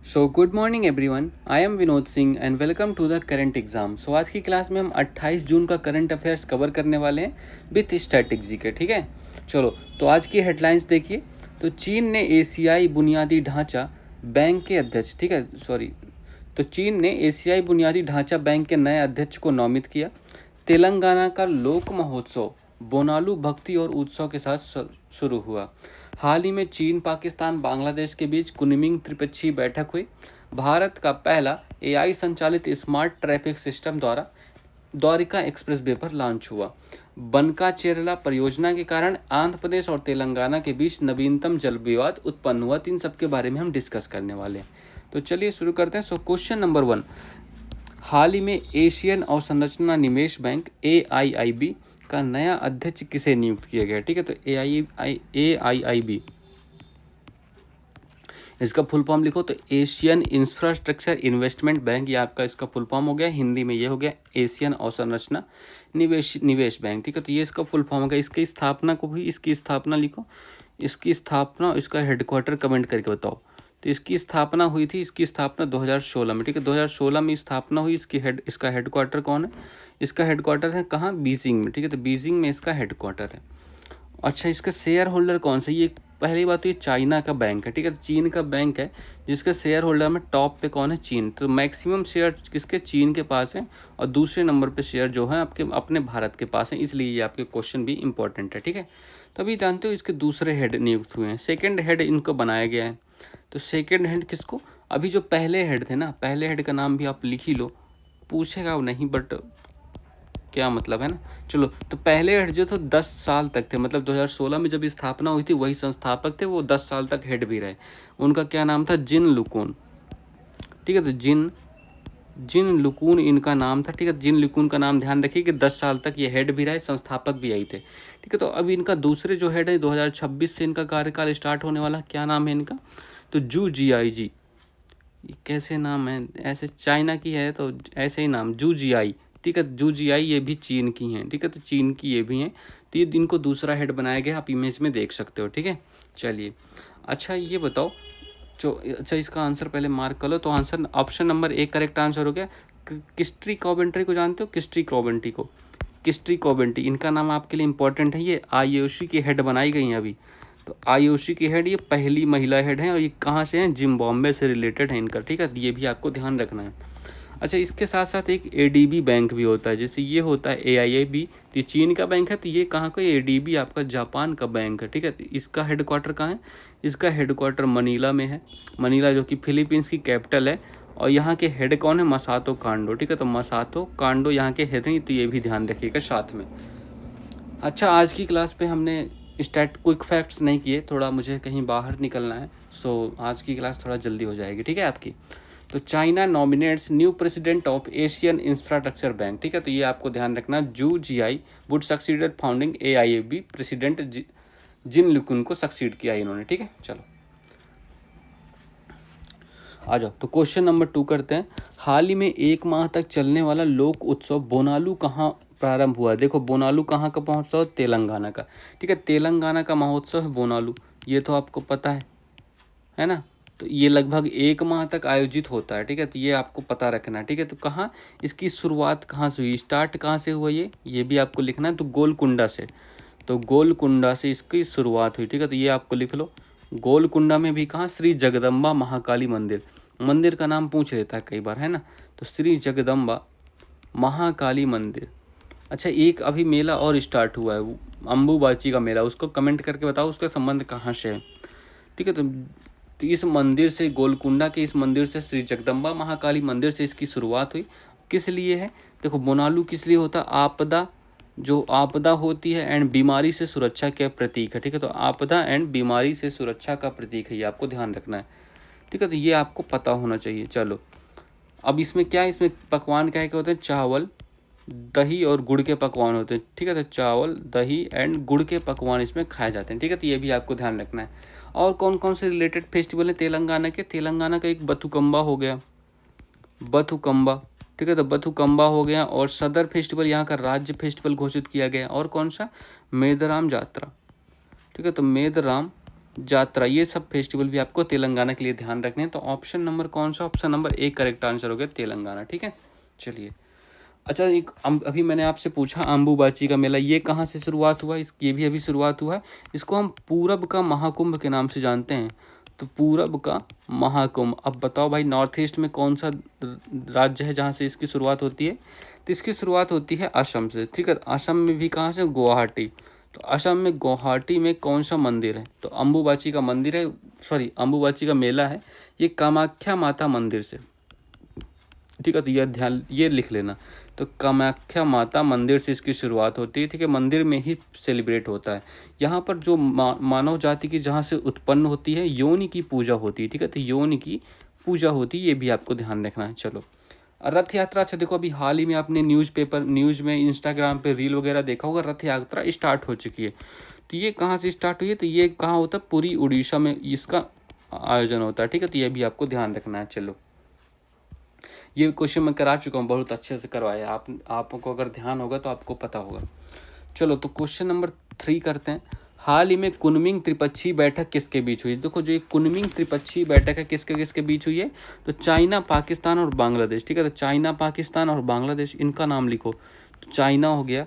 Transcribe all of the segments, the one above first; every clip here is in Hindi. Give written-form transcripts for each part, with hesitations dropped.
So good morning everyone, I am Vinod Singh and welcome to the current exam. So आज की क्लास में हम 28 जून का करंट अफेयर्स कवर करने वाले हैं विथ स्टैटिक्स के। ठीक है, चलो तो आज की हेडलाइंस देखिए। तो चीन ने एशियाई बुनियादी ढांचा बैंक के अध्यक्ष, ठीक है सॉरी, तो चीन ने एशियाई बुनियादी ढांचा बैंक के नए अध्यक्ष को नामित किया। तेलंगाना का लोक महोत्सव बोनालू भक्ति और उत्सव के साथ शुरू हुआ। हाल ही में चीन, पाकिस्तान, बांग्लादेश के बीच कुनमिंग त्रिपक्षीय बैठक हुई। भारत का पहला एआई संचालित smart traffic system Dwarka expressway पर लॉन्च हुआ। बनका चेरला परियोजना के कारण आंध्र प्रदेश और तेलंगाना के बीच नवीनतम जल विवाद उत्पन्न हुआ। इन सब के बारे में हम डिस्कस करने वाले हैं। तो चलिए शुरू करते हैं। सो क्वेश्चन नंबर 1, हाल ही में एशियन अवसंरचना निवेश बैंक AIIB का नया अध्यक्ष किसे नियुक्त किया गया? ठीक है, तो AIIB इसका फुल फॉर्म लिखो तो एशियन इंफ्रास्ट्रक्चर इन्वेस्टमेंट बैंक, ये आपका इसका फुल फॉर्म हो गया। हिंदी में ये हो गया एशियन अवसंरचना निवेश बैंक। ठीक है, तो ये इसका फुल फॉर्म हो गया। इसकी स्थापना को भी, इसकी स्थापना लिखो, इसकी स्थापना, इसका हेडक्वार्टर कमेंट करके बताओ। तो इसकी स्थापना हुई थी, इसकी स्थापना 2016 में। ठीक है, 2016 में स्थापना हुई। इसका हेडक्वार्टर कौन है? इसका हेडक्वार्टर है कहाँ? बीजिंग में। ठीक है, तो बीजिंग में इसका हेडक्वार्टर है। अच्छा, इसका शेयर होल्डर कौन सा? ये पहली बात तो ये चाइना का बैंक है। ठीक है, तो चीन का बैंक है जिसके शेयर होल्डर में टॉप पे कौन है? चीन। तो मैक्सिमम शेयर किसके? चीन के पास है, और दूसरे नंबर पे शेयर जो है आपके अपने भारत के पास है। इसलिए ये आपके क्वेश्चन भी इंपॉर्टेंट है। ठीक है, तो अभी जानते हो इसके दूसरे हेड नियुक्त हुए हैं। सेकेंड हेड इनको बनाया गया है। तो सेकेंड हेड किसको? अभी जो पहले हेड थे ना, पहले हेड का नाम भी आप लिख ही लो, पूछेगा नहीं बट क्या मतलब है ना। चलो, तो पहले हेड जो थे 10 साल तक थे, मतलब 2016 में जब स्थापना हुई थी वही संस्थापक थे, वो 10 साल तक हेड भी रहे। उनका क्या नाम था? जिन लुकून। ठीक है, तो जिन लुकून इनका नाम था। ठीक है, जिन लुकून का नाम ध्यान रखिए कि 10 साल तक ये हेड भी रहे, संस्थापक भी यही थे। ठीक है, तो अब इनका दूसरे जो हेड है 2026 से इनका कार्यकाल स्टार्ट होने वाला। क्या नाम है इनका? तो जू जियाई जी। कैसे नाम है? ऐसे चाइना की है तो ऐसे ही नाम, जू जियाई। ठीक है, जू जियाई ये भी चीन की हैं। ठीक है, तो चीन की ये भी हैं। तो ये इनको दूसरा हेड बनाया गया, आप इमेज में देख सकते हो। ठीक है, चलिए अच्छा ये बताओ जो, अच्छा इसका आंसर पहले मार्क कर लो। तो answer option number 1 correct answer हो गया। किस्ट्री कॉवेंट्री को जानते हो? किस्ट्री कॉवेंट्री को, किस्ट्री कॉवेंट्री इनका नाम आपके लिए इंपॉर्टेंट है। ये IOC की हेड बनाई गई हैं अभी। तो IOC की हेड, ये पहली महिला हेड हैं, और ये कहाँ से हैं? जिम्बाब्वे से रिलेटेड है इनका। ठीक है, ये भी आपको ध्यान रखना है। अच्छा, इसके साथ साथ एक ADB बैंक भी होता है, जैसे ये होता है AIIB, तो ये चीन का बैंक है। तो ये कहाँ का? ADB आपका जापान का बैंक है। ठीक है, तो इसका हेडक्वार्टर कहाँ है? इसका हेडक्वार्टर मनीला में है। मनीला जो कि फिलीपींस की कैपिटल है। और यहाँ के हेड कौन है? मसातो कांडो। ठीक है, तो मसातो कांडो यहाँ के हेड हैं, तो ये भी ध्यान रखिएगा साथ में। अच्छा, आज की क्लास पे हमने क्विक फैक्ट्स नहीं किए, थोड़ा मुझे कहीं बाहर निकलना है। सो आज की क्लास थोड़ा जल्दी हो जाएगी। ठीक है आपकी। तो China nominates new president of Asian Infrastructure Bank. ठीक है, तो ये आपको ध्यान रखना, Zou Jiayi would succeeded founding AIIB president Jin Liqun को सक्सीड किया इन्होंने। ठीक है, चलो आ जाओ। तो क्वेश्चन नंबर 2 करते हैं। हाल ही में 1 माह तक चलने वाला लोक उत्सव बोनालू कहाँ प्रारंभ हुआ? देखो, बोनालू कहाँ का महोत्सव? तेलंगाना का। ठीक है, तेलंगाना का महोत्सव है बोनालू, ये तो आपको पता है ना। तो ये लगभग 1 माह तक आयोजित होता है। ठीक है, तो ये आपको पता रखना है। ठीक है, तो कहाँ इसकी शुरुआत कहाँ से हुई? स्टार्ट कहाँ से हुआ? ये भी आपको लिखना है। तो गोलकुंडा से, तो गोलकुंडा से इसकी शुरुआत हुई। ठीक है, तो ये आपको लिख लो। गोलकुंडा में भी कहाँ? श्री जगदम्बा महाकाली मंदिर, मंदिर का नाम पूछ लेता है कई बार, है ना। तो श्री जगदम्बा महाकाली मंदिर। अच्छा, एक अभी मेला और स्टार्ट हुआ है, अम्बुबाची का मेला, उसको कमेंट करके बताओ उसका संबंध कहाँ से है। ठीक है, तो इस मंदिर से, गोलकुंडा के इस मंदिर से, श्री जगदम्बा महाकाली मंदिर से इसकी शुरुआत हुई। किस लिए है? देखो, बोनालू किस लिए होता है? आपदा, जो आपदा होती है एंड बीमारी से सुरक्षा के प्रतीक है। ठीक है, तो आपदा एंड बीमारी से सुरक्षा का प्रतीक है, ये आपको ध्यान रखना है। ठीक है, तो ये आपको पता होना चाहिए। चलो, अब इसमें क्या है? इसमें पकवान क्या क्या होते हैं? चावल, दही और गुड़ के पकवान होते हैं। ठीक है, तो चावल, दही एंड गुड़ के पकवान इसमें खाए जाते हैं। ठीक है, तो ये भी आपको ध्यान रखना है। और कौन कौन से रिलेटेड फेस्टिवल है तेलंगाना के? तेलंगाना का एक बथुकम्बा हो गया, बथुकम्बा। ठीक है, तो बथुकम्बा हो गया। और सदर फेस्टिवल यहाँ का राज्य फेस्टिवल घोषित किया गया। और कौन सा? मेदराम जात्रा। ठीक है, तो मेदराम जात्रा, ये सब फेस्टिवल भी आपको तेलंगाना के लिए ध्यान रखने हैं। तो ऑप्शन नंबर कौन सा? Option number A correct answer हो गया तेलंगाना। ठीक है, चलिए। अच्छा, एक अभी मैंने आपसे पूछा अम्बुबाची का मेला ये कहाँ से शुरुआत हुआ? ये भी अभी शुरुआत हुआ है। इसको हम पूरब का महाकुंभ के नाम से जानते हैं। तो पूरब का महाकुंभ। अब बताओ भाई, नॉर्थ ईस्ट में कौन सा राज्य है जहाँ से इसकी शुरुआत होती है? तो इसकी शुरुआत होती है असम से। ठीक है, असम में भी कहाँ से? गुवाहाटी। तो असम में गुवाहाटी में कौन सा मंदिर है? तो अम्बुबाची का मंदिर है, सॉरी अम्बुबाची का मेला है ये कामाख्या माता मंदिर से। ठीक है, तो यह ध्यान ये लिख लेना। तो कामाख्या माता मंदिर से इसकी शुरुआत होती है। ठीक है, मंदिर में ही सेलिब्रेट होता है। यहाँ पर जो मानव जाति की जहाँ से उत्पन्न होती है, योनि की पूजा होती है। ठीक है, तो योनि की पूजा होती है, ये भी आपको ध्यान रखना है। चलो, रथ यात्रा। अच्छा देखो, अभी हाल ही में आपने न्यूज़ में, इंस्टाग्राम पे रील वगैरह देखा होगा, रथ यात्रा स्टार्ट हो चुकी है। तो ये कहाँ से स्टार्ट हुई है? तो ये कहाँ होता है? पूरी उड़ीसा में इसका आयोजन होता है। ठीक है, तो ये भी आपको ध्यान रखना है। चलो, ये क्वेश्चन मैं करा चुका हूँ, बहुत अच्छे से करवाया। आपको अगर ध्यान होगा तो आपको पता होगा। चलो, तो क्वेश्चन नंबर 3 करते हैं। हाल ही में कुनमिंग त्रिपक्षीय बैठक किसके बीच हुई? देखो, जो ये कुनमिंग त्रिपक्षीय बैठक है किसके किसके बीच हुई है? तो चाइना, पाकिस्तान और बांग्लादेश। ठीक है, तो चाइना, पाकिस्तान और बांग्लादेश, इनका नाम लिखो। तो चाइना हो गया,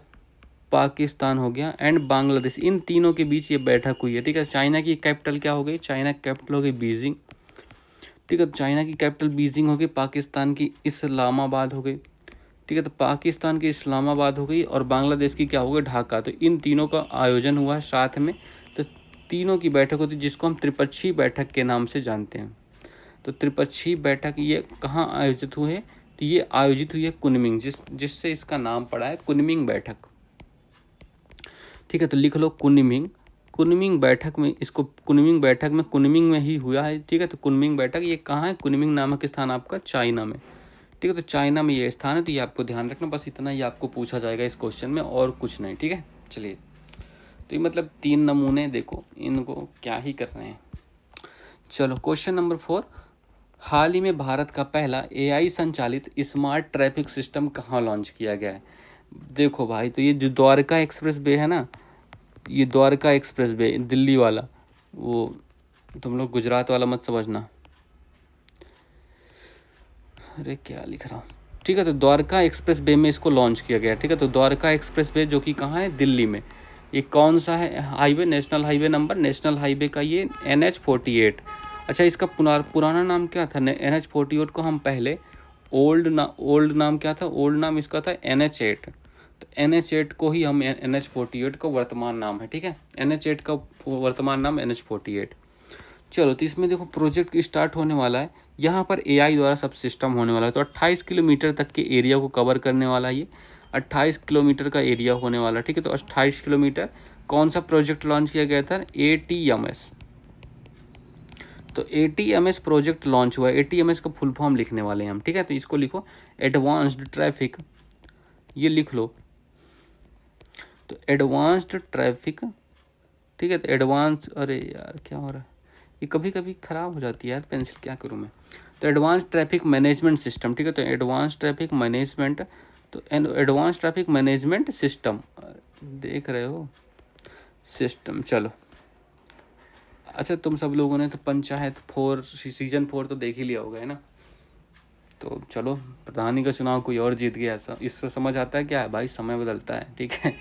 पाकिस्तान हो गया एंड बांग्लादेश, इन तीनों के बीच ये बैठक हुई है। ठीक है, चाइना की कैपिटल क्या हो गई? चाइना की कैपिटल हो गई बीजिंग। ठीक है, तो चाइना की कैपिटल बीजिंग हो गई, पाकिस्तान की इस्लामाबाद हो गई। ठीक है, तो पाकिस्तान की इस्लामाबाद हो गई और बांग्लादेश की क्या हो गई? ढाका। तो इन तीनों का आयोजन हुआ है साथ में। तो तीनों की बैठक होती है जिसको हम त्रिपक्षीय बैठक के नाम से जानते हैं। तो त्रिपक्षीय बैठक ये कहाँ आयोजित हुए? तो ये आयोजित हुई है कुनमिंग, जिससे इसका नाम पड़ा है कुनमिंग बैठक। ठीक है, तो लिख लो कुनमिंग। कुनमिंग बैठक में, इसको कुनमिंग बैठक में, कुनमिंग में ही हुआ है। ठीक है, तो कुनमिंग बैठक ये कहाँ है? कुनमिंग नामक स्थान आपका चाइना में। ठीक है, तो चाइना में ये स्थान है। तो ये आपको ध्यान रखना, बस इतना ही आपको पूछा जाएगा इस क्वेश्चन में, और कुछ नहीं। ठीक है, चलिए। तो ये मतलब 3 नमूने, देखो इनको क्या ही कर रहे हैं। चलो, क्वेश्चन नंबर 4। हाल ही में भारत का पहला AI संचालित स्मार्ट ट्रैफिक सिस्टम कहाँ लॉन्च किया गया है? देखो भाई, तो ये जो द्वारका एक्सप्रेस वे है ना, ये द्वारका एक्सप्रेस वे दिल्ली वाला, वो तुम लोग गुजरात वाला मत समझना। अरे क्या लिख रहा हूँ। ठीक है, तो द्वारका एक्सप्रेस वे में इसको लॉन्च किया गया। ठीक है, तो द्वारका एक्सप्रेस वे जो कि कहाँ है? दिल्ली में। ये कौन सा है highway? National highway number, national highway का ये NH-48। अच्छा, इसका पुराना नाम क्या था? NH-48 को हम पहले ओल्ड नाम क्या था? ओल्ड नाम इसका था NH-8। तो NH-8 को ही हम NH-48 का वर्तमान नाम है। ठीक है, NH-8 का वर्तमान नाम NH-48। चलो, तो इसमें देखो प्रोजेक्ट स्टार्ट होने वाला है। यहाँ पर AI द्वारा सब सिस्टम होने वाला है। तो 28 किलोमीटर तक के एरिया को कवर करने वाला है ये। 28 किलोमीटर का एरिया होने वाला है। ठीक है, तो 28 किलोमीटर। कौन सा प्रोजेक्ट लॉन्च किया गया था? ATMS। तो ATMS प्रोजेक्ट लॉन्च हुआ है। ATMS का फुल फॉर्म लिखने वाले हैं हम। ठीक है, तो इसको लिखो, एडवांस्ड ट्रैफिक, ये लिख लो। तो एडवांस्ड ट्रैफिक। ठीक है, तो एडवांस, अरे यार क्या हो रहा है, ये कभी कभी ख़राब हो जाती है यार पेंसिल, क्या करूँ मैं। तो एडवांस ट्रैफिक मैनेजमेंट सिस्टम। ठीक है, तो एडवांस ट्रैफिक मैनेजमेंट, तो एडवांस ट्रैफिक मैनेजमेंट सिस्टम, देख रहे हो सिस्टम। चलो, अच्छा तुम सब लोगों ने तो पंचायत 4 सीजन 4 तो देख ही लिया होगा, है ना। तो चलो, प्रधानी का चुनाव कोई और जीत गया, ऐसा इससे समझ आता है क्या है भाई, समय बदलता है। ठीक है,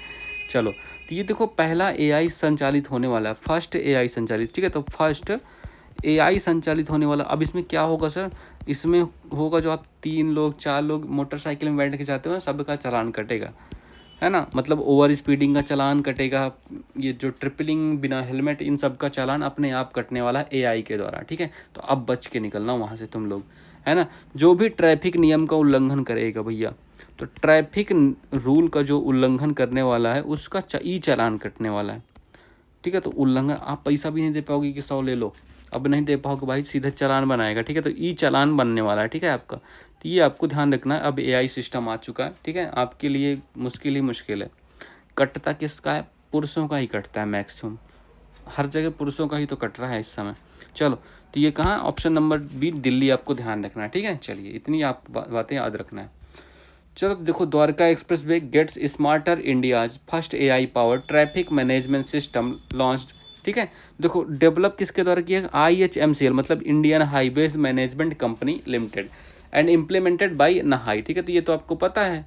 चलो, तो ये देखो पहला AI संचालित होने वाला है, फर्स्ट AI संचालित। ठीक है, तो फर्स्ट AI संचालित होने वाला। अब इसमें क्या होगा सर? इसमें होगा जो आप 3 लोग 4 लोग मोटरसाइकिल में बैठ के जाते हो ना, सबका चालान कटेगा, है ना। मतलब ओवर स्पीडिंग का चालान कटेगा, ये जो ट्रिपलिंग बिना हेलमेट, इन सब का चालान अपने आप कटने वाला है AI के द्वारा। ठीक है, तो अब बच के निकलना वहाँ से तुम लोग, है ना। जो भी ट्रैफिक नियम का उल्लंघन करेगा भैया, तो ट्रैफिक रूल का जो उल्लंघन करने वाला है उसका ई चालान कटने वाला है। ठीक है, तो उल्लंघन, आप पैसा भी नहीं दे पाओगे कि 100 ले लो, अब नहीं दे पाओगे भाई, सीधा चालान बनाएगा। ठीक है, तो ई चालान बनने वाला है। ठीक है आपका, तो ये आपको ध्यान रखना है। अब AI सिस्टम आ चुका है। ठीक है, आपके लिए मुश्किल ही मुश्किल है। कटता किसका है? पुरुषों का ही कटता है मैक्सिमम, हर जगह पुरुषों का ही तो कट रहा है इस समय। चलो, तो ये कहाँ? ऑप्शन नंबर बी दिल्ली आपको ध्यान रखना है। ठीक है, चलिए इतनी आप बातें याद रखना है। चलो देखो, Dwarka expressway gets smarter India's first AI power traffic management system launched ठीक है। देखो डेवलप किसके द्वारा किया, IHMCL मतलब Indian highways management company limited, and implemented by NHAI, ठीक है। तो ये तो आपको पता है,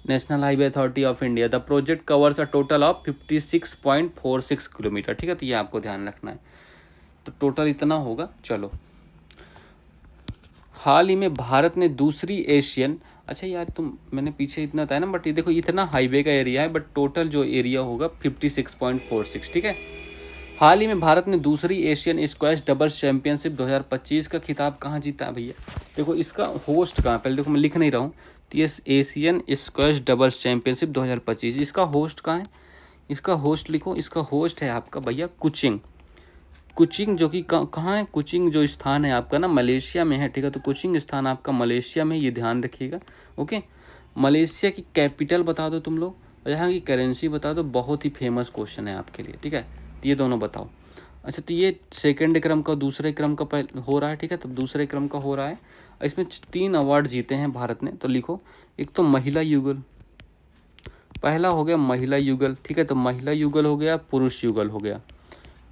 national highway authority of India. The project covers a total of 56.46 kilometre, ठीक है। तो ये आपको ध्यान रखना है, तो टोटल इतना होगा। चलो, हाल ही में भारत ने दूसरी एशियन, अच्छा यार तुम, मैंने पीछे इतना था ना, बट ये देखो इतना हाईवे का एरिया है, बट टोटल जो एरिया होगा 56.46, ठीक है। हाल ही में भारत ने दूसरी एशियन स्क्वैश डबल्स चैंपियनशिप 2025 का खिताब कहाँ जीता है भैया? देखो इसका होस्ट कहाँ, पहले देखो मैं लिख नहीं रहा हूँ, तो ये एशियन स्क्वैश डबल्स चैंपियनशिप 2025, इसका होस्ट कहाँ है? इसका होस्ट लिखो, इसका होस्ट है आपका भैया कुचिंग। कुचिंग जो कि कहाँ है? कुचिंग जो स्थान है आपका ना मलेशिया में है, ठीक है। तो कुचिंग स्थान आपका मलेशिया में, ये ध्यान रखिएगा। ओके, मलेशिया की कैपिटल बता दो तुम लोग, और यहाँ की करेंसी बता दो। बहुत ही फेमस क्वेश्चन है आपके लिए, ठीक है। ये दोनों बताओ। अच्छा, तो ये सेकंड क्रम का, दूसरे क्रम का पहले हो रहा है, ठीक है। तो दूसरे क्रम का हो रहा है, इसमें 3 अवार्ड जीते हैं भारत ने। तो लिखो, एक तो महिला युगल, पहला हो गया महिला युगल, ठीक है। तो महिला युगल हो गया, पुरुष युगल हो गया।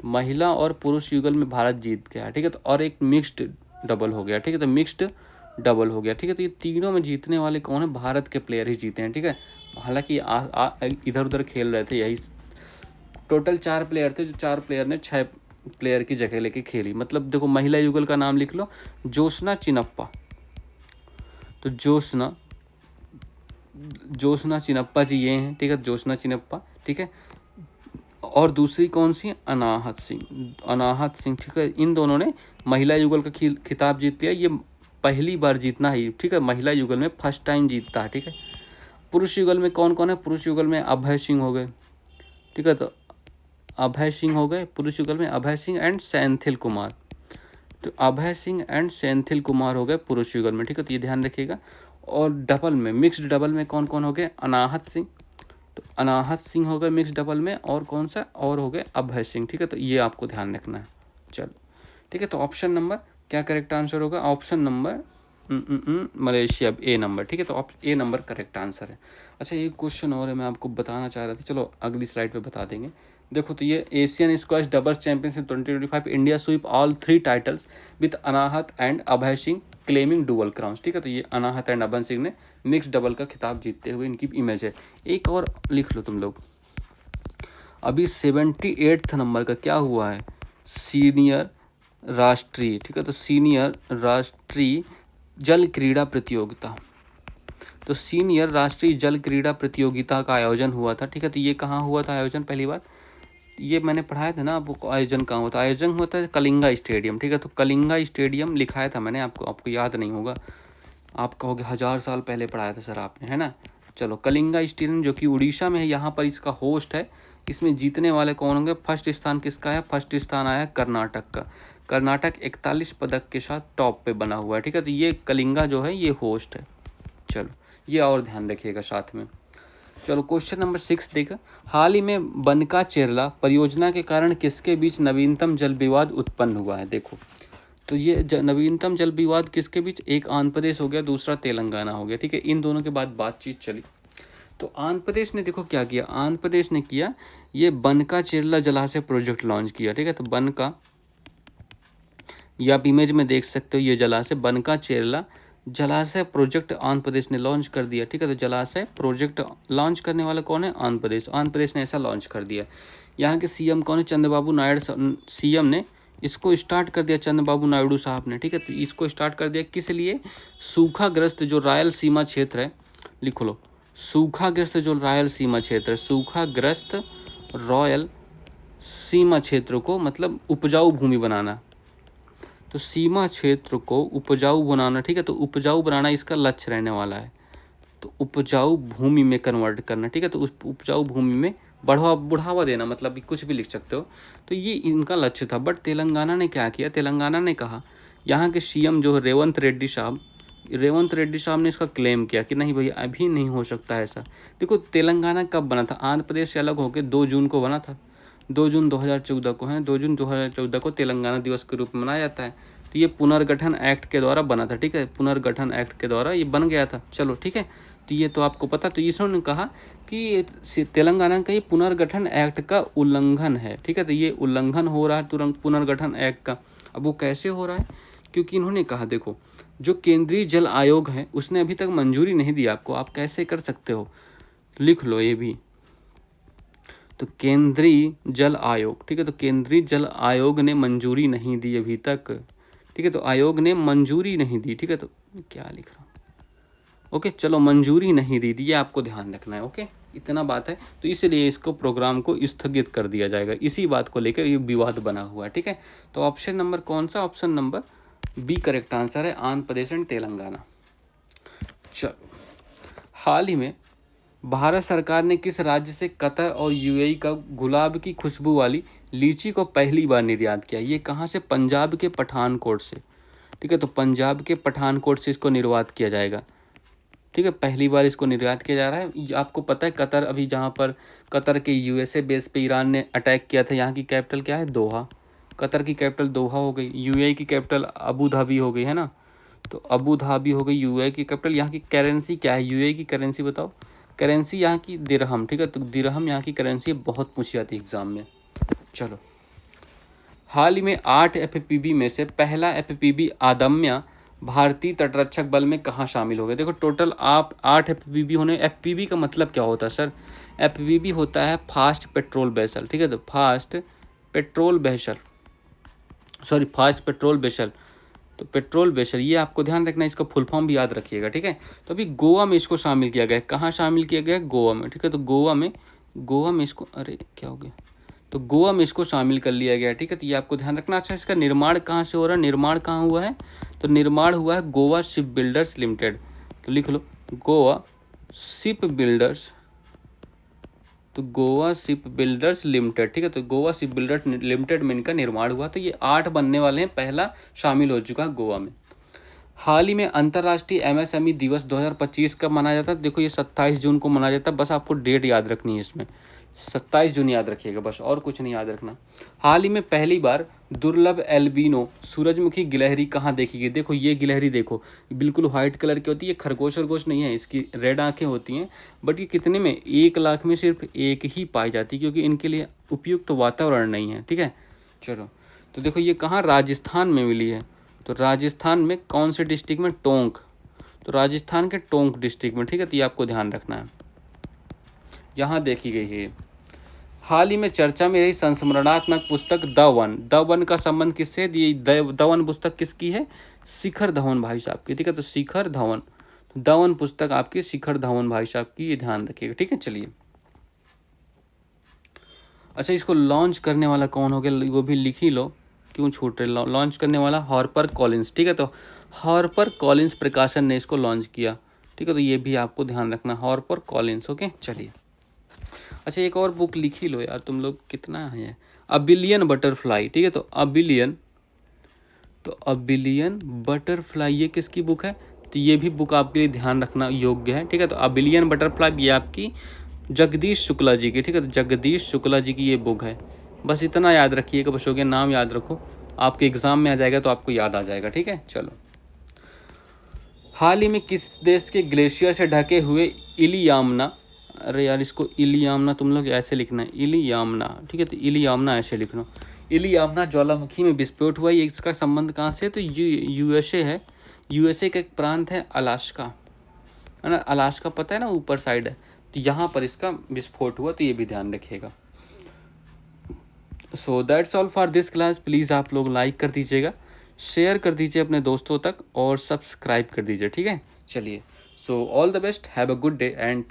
महिला और पुरुष युगल में भारत जीत गया, ठीक है। तो और एक मिक्स्ड डबल हो गया, ठीक है। तो मिक्स्ड डबल हो गया, ठीक है। तो ये तीनों में जीतने वाले कौन है? भारत के प्लेयर ही जीते हैं, ठीक है। हालांकि इधर उधर खेल रहे थे, यही टोटल 4 प्लेयर थे, जो 4 प्लेयर ने 6 प्लेयर की जगह लेके खेली। मतलब देखो महिला युगल का नाम लिख लो, जोशना चिनप्पा। तो जोशना चिनप्पा जी ये हैं, ठीक है। जोशना चिनप्पा, ठीक है। और दूसरी कौन सी? अनाहत सिंह, ठीक है। इन दोनों ने महिला युगल का खिताब जीत लिया। ये पहली बार जीतना है, ठीक है। महिला युगल में फर्स्ट टाइम जीतता है, ठीक है। पुरुष युगल में कौन कौन है? पुरुष युगल में अभय सिंह हो गए, ठीक है। तो अभय सिंह हो गए पुरुष युगल में, अभय सिंह एंड सेंथिल कुमार। तो अभय सिंह एंड सेंथिल कुमार हो गए पुरुष युगल में, ठीक है। तो ये ध्यान रखिएगा। और डबल में, मिक्स्ड डबल में कौन कौन हो गए? अनाहत सिंह, तो अनाहत सिंह हो गए मिक्स डबल में, और कौन सा और हो गए? अभय सिंह, ठीक है। तो ये आपको ध्यान रखना है। चलो, ठीक है। तो ऑप्शन नंबर क्या करेक्ट आंसर होगा? ऑप्शन नंबर मलेशिया, ए नंबर, ठीक है। तो ए नंबर करेक्ट आंसर है। अच्छा, एक क्वेश्चन और है, मैं आपको बताना चाह रहा था, चलो अगली स्लाइड पे बता देंगे। देखो, तो ये Asian squash doubles championship 2025 India sweep all 3 titles with Anahat and Abhay Singh claiming dual crowns, ठीक है। तो ये अनाहत एंड अभय सिंह ने मिक्स डबल का खिताब जीतते हुए इनकी इमेज है। एक और लिख लो तुम लोग, अभी 78th नंबर का क्या हुआ है? सीनियर राष्ट्रीय, ठीक है। तो सीनियर राष्ट्रीय जल क्रीड़ा प्रतियोगिता, तो सीनियर राष्ट्रीय जल क्रीड़ा प्रतियोगिता का आयोजन हुआ था, ठीक है। तो ये कहाँ हुआ था आयोजन? पहली बात ये मैंने पढ़ाया था ना आपको, आयोजन कहाँ होता है? आयोजन होता है कलिंगा स्टेडियम, ठीक है। तो कलिंगा स्टेडियम लिखाया था मैंने आपको याद नहीं होगा, आप कहोगे 1000 साल पहले पढ़ाया था सर आपने, है ना। चलो, कलिंगा स्टेडियम जो कि उड़ीसा में है, यहाँ पर इसका होस्ट है। इसमें जीतने वाले कौन होंगे? फर्स्ट स्थान किसका है? फर्स्ट स्थान आया कर्नाटक का। कर्नाटक 41 पदक के साथ टॉप पे बना हुआ है, ठीक है। तो ये कलिंगा जो है ये होस्ट है। चलो, ये और ध्यान रखिएगा साथ में। चलो, क्वेश्चन नंबर 6 देखा, हाल ही में बनका चेरला परियोजना के कारण किसके बीच नवीनतम जल विवाद उत्पन्न हुआ है? देखो, तो ये नवीनतम जल विवाद किसके बीच? एक आंध्र प्रदेश हो गया, दूसरा तेलंगाना हो गया, ठीक है। इन दोनों के बाद बातचीत चली। तो आंध्र प्रदेश ने देखो क्या किया, आंध्र प्रदेश ने किया ये बनका चेरला जलाशय प्रोजेक्ट लॉन्च किया, ठीक है। तो बनका, ये आप इमेज में देख सकते हो, ये जलाशय बनका चेरला जलाशय प्रोजेक्ट आंध्र प्रदेश ने लॉन्च कर दिया, ठीक है। तो जलाशय प्रोजेक्ट लॉन्च करने वाला कौन है? आंध्र प्रदेश। आंध्र प्रदेश ने ऐसा लॉन्च कर दिया। यहाँ के सीएम कौन है? चंद्रबाबू नायडू सीएम ने इसको स्टार्ट कर दिया, चंद्रबाबू नायडू साहब ने, ठीक है। तो इसको स्टार्ट कर दिया किस लिए? सूखाग्रस्त जो रायलसीमा क्षेत्र है, लिख लो, सूखाग्रस्त जो रायलसीमा क्षेत्र है, सूखाग्रस्त रॉयल सीमा क्षेत्र को मतलब उपजाऊ भूमि बनाना। तो सीमा क्षेत्र को उपजाऊ बनाना, ठीक है। तो उपजाऊ बनाना इसका लक्ष्य रहने वाला है। तो उपजाऊ भूमि में कन्वर्ट करना, ठीक है। तो उस उपजाऊ भूमि में बढ़ावा देना, मतलब कुछ भी लिख सकते हो। तो ये इनका लक्ष्य था। बट तेलंगाना ने क्या किया? तेलंगाना ने कहा, यहाँ के सीएम जो रेवंत रेड्डी साहब ने इसका क्लेम किया कि नहीं भैया अभी नहीं हो सकता ऐसा। देखो, तेलंगाना कब बना था? आंध्र प्रदेश से अलग होकर 2 जून को बना था, 2 जून 2014 को है। 2 जून 2014 को तेलंगाना दिवस के रूप में मनाया जाता है। तो ये पुनर्गठन एक्ट के द्वारा बना था, ठीक है। पुनर्गठन एक्ट के द्वारा ये बन गया था। चलो, ठीक है। तो ये तो आपको पता, तो इन्होंने कहा कि तेलंगाना का ये पुनर्गठन एक्ट का उल्लंघन है, ठीक है। तो ये उल्लंघन हो रहा है तुरंत पुनर्गठन एक्ट का। अब वो कैसे हो रहा है, क्योंकि इन्होंने कहा देखो जो केंद्रीय जल आयोग है उसने अभी तक मंजूरी नहीं दी आपको, आप कैसे कर सकते हो, लिख लो ये भी। तो केंद्रीय जल आयोग, ठीक है, तो केंद्रीय जल आयोग ने मंजूरी नहीं दी अभी तक, ठीक है। तो आयोग ने मंजूरी नहीं दी, ठीक है। तो क्या लिख रहा हूँ, ओके चलो, मंजूरी नहीं दी थी, ये आपको ध्यान रखना है, ओके इतना बात है। तो इसलिए इसको प्रोग्राम को स्थगित कर दिया जाएगा, इसी बात को लेकर ये विवाद बना हुआ है, ठीक है। तो ऑप्शन नंबर कौन सा, option number B correct answer है, आंध्र प्रदेश एंड तेलंगाना। चलो, हाल ही में भारत सरकार ने किस राज्य से कतर और यूएई का गुलाब की खुशबू वाली लीची को पहली बार निर्यात किया, ये कहाँ से, पंजाब के पठानकोट से, ठीक है। तो पंजाब के पठानकोट से इसको निर्यात किया जाएगा, ठीक है, पहली बार इसको निर्यात किया जा रहा है। आपको पता है कतर, अभी जहाँ पर कतर के यूएसए बेस पे ईरान ने अटैक किया था, यहाँ की कैपिटल क्या है, दोहा। कतर की कैपिटल दोहा हो गई, यूएई की कैपिटल अबू धाबी हो गई, है ना। तो अबू धाबी हो गई यूएई की कैपिटल। यहाँ की करेंसी क्या है, यूएई की करेंसी बताओ, करेंसी यहाँ की दिरहम, ठीक है। तो दिरहम यहाँ की करेंसी बहुत पूछी जाती है एग्जाम में। चलो, हाल ही में 8 एफपीवी में से पहला एफपीवी आदम्या भारतीय तटरक्षक बल में कहाँ शामिल हो गए। देखो टोटल आप 8 एफपीवी होने, एफपीवी का मतलब क्या होता है सर, एफपीवी होता है फास्ट पेट्रोल वेसल, ठीक है। तो fast patrol vessel, sorry fast patrol vessel, तो पेट्रोल वेसल, ये आपको ध्यान रखना है, इसका फुल फॉर्म भी याद रखिएगा, ठीक है। तो अभी गोवा में इसको शामिल किया गया है, कहाँ शामिल किया गया है, गोवा में, ठीक है। तो गोवा में इसको, अरे क्या हो गया, तो गोवा में इसको शामिल कर लिया गया, ठीक है। तो ये आपको ध्यान रखना। अच्छा, इसका निर्माण कहाँ से हो रहा है, निर्माण कहाँ हुआ है, तो निर्माण हुआ है गोवा शिप बिल्डर्स लिमिटेड, तो लिख लो गोवा शिप बिल्डर्स, तो गोवा शिप बिल्डर्स लिमिटेड, ठीक है। तो गोवा शिप बिल्डर्स लिमिटेड में इनका निर्माण हुआ। तो ये 8 बनने वाले हैं, पहला शामिल हो चुका है गोवा में। हाल ही में अंतर्राष्ट्रीय एमएसएमई दिवस 2025 कब मनाया जाता है, देखो ये 27 जून को मनाया जाता है, बस आपको डेट याद रखनी है इसमें, 27 जून याद रखिएगा बस, और कुछ नहीं याद रखना। हाल ही में पहली बार दुर्लभ एल्बिनो सूरजमुखी गिलहरी कहाँ देखी गई, देखो ये गिलहरी देखो बिल्कुल व्हाइट कलर की होती है, खरगोश खरगोश नहीं है, इसकी रेड आंखें होती हैं, बट ये कितने में, 1 लाख में सिर्फ एक ही पाई जाती है, क्योंकि इनके लिए उपयुक्त वातावरण नहीं है, ठीक है। चलो, तो देखो ये कहाँ, राजस्थान में मिली है, तो राजस्थान में कौन से डिस्ट्रिक्ट में, टोंक, तो राजस्थान के टोंक डिस्ट्रिक्ट में, ठीक है। तो ये आपको ध्यान रखना है, यहाँ देखी गई है। हाल ही में चर्चा में रही संस्मरणात्मक पुस्तक द वन का संबंध किससे है, द वन पुस्तक किसकी है, शिखर धवन भाई साहब की, ठीक है। तो शिखर धवन, द वन पुस्तक आपकी शिखर धवन भाई साहब की, ये ध्यान रखिएगा, ठीक है। चलिए, अच्छा इसको लॉन्च करने वाला कौन हो गया, वो भी लिख ही लो, क्यों छूट रहे, लॉन्च करने वाला हार्पर कॉलिंस, ठीक है। तो हार्पर कॉलिंस प्रकाशन ने इसको लॉन्च किया, ठीक है। तो ये भी आपको ध्यान रखना, हार्पर कॉलिंस, ओके। चलिए, अच्छा एक और बुक लिख ही लो यार, तुम लोग कितना है, अ बिलियन बटरफ्लाई, ठीक है। तो अ बिलियन बटरफ्लाई, ये किसकी बुक है, तो ये भी बुक आपके लिए ध्यान रखना योग्य है, ठीक है। तो अ बिलियन बटरफ्लाई ये आपकी जगदीश शुक्ला जी की, ठीक है। तो जगदीश शुक्ला जी की ये बुक है, बस इतना याद रखिएगा, बस हो गया, नाम याद रखो, आपके एग्जाम में आ जाएगा तो आपको याद आ जाएगा, ठीक है। चलो, हाल ही में किस देश के ग्लेशियर से ढके हुए इलियामना, अरे यार इसको इलियामना तुम लोग ऐसे लिखना है, इलियामना, ठीक है। तो इलियामना ऐसे लिखना, इलियामना ज्वालामुखी में विस्फोट हुआ, ये इसका संबंध कहाँ से, तो यूएसए है, यूएसए का एक प्रांत है अलास्का, है ना, अलास्का पता है ना, ऊपर साइड है, तो यहाँ पर इसका विस्फोट हुआ, तो ये भी ध्यान रखिएगा। So that's all for this class, please आप लोग लाइक कर दीजिएगा, शेयर कर दीजिए अपने दोस्तों तक, और सब्सक्राइब कर दीजिए, ठीक है। चलिए, so all the best, have a good day and